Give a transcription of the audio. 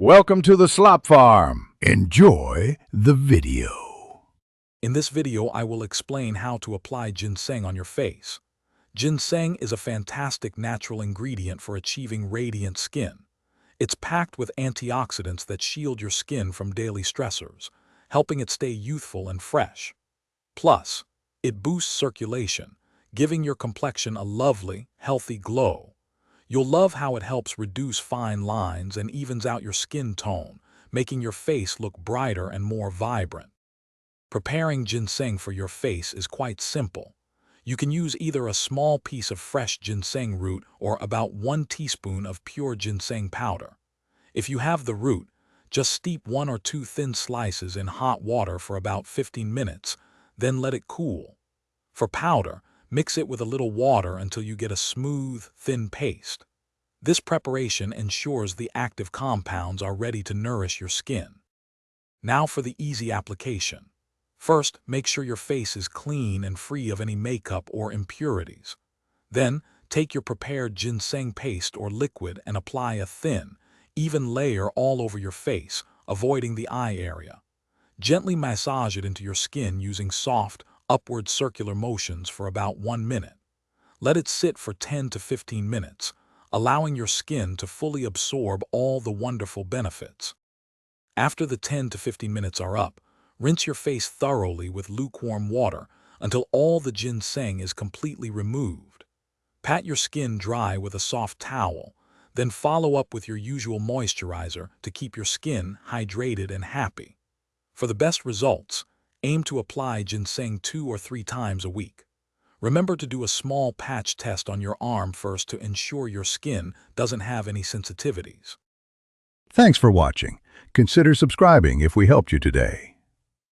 Welcome to the Slop Farm. Enjoy the video. In this video, I will explain how to apply ginseng on your face. Ginseng is a fantastic natural ingredient for achieving radiant skin. It's packed with antioxidants that shield your skin from daily stressors, helping it stay youthful and fresh. Plus, it boosts circulation, giving your complexion a lovely, healthy glow. You'll love how it helps reduce fine lines and evens out your skin tone, making your face look brighter and more vibrant. Preparing ginseng for your face is quite simple. You can use either a small piece of fresh ginseng root or about 1 teaspoon of pure ginseng powder. If you have the root, just steep 1 or 2 thin slices in hot water for about 15 minutes, then let it cool. For powder, mix it with a little water until you get a smooth, thin paste. This preparation ensures the active compounds are ready to nourish your skin. Now for the easy application. First, make sure your face is clean and free of any makeup or impurities. Then, take your prepared ginseng paste or liquid and apply a thin, even layer all over your face, avoiding the eye area. Gently massage it into your skin using soft, upward circular motions for about 1 minute. Let it sit for 10 to 15 minutes, allowing your skin to fully absorb all the wonderful benefits. After the 10 to 15 minutes are up, rinse your face thoroughly with lukewarm water until all the ginseng is completely removed. Pat your skin dry with a soft towel, then follow up with your usual moisturizer to keep your skin hydrated and happy. For the best results, aim to apply ginseng 2 or 3 times a week. Remember to do a small patch test on your arm first to ensure your skin doesn't have any sensitivities. Thanks for watching. Consider subscribing if we helped you today.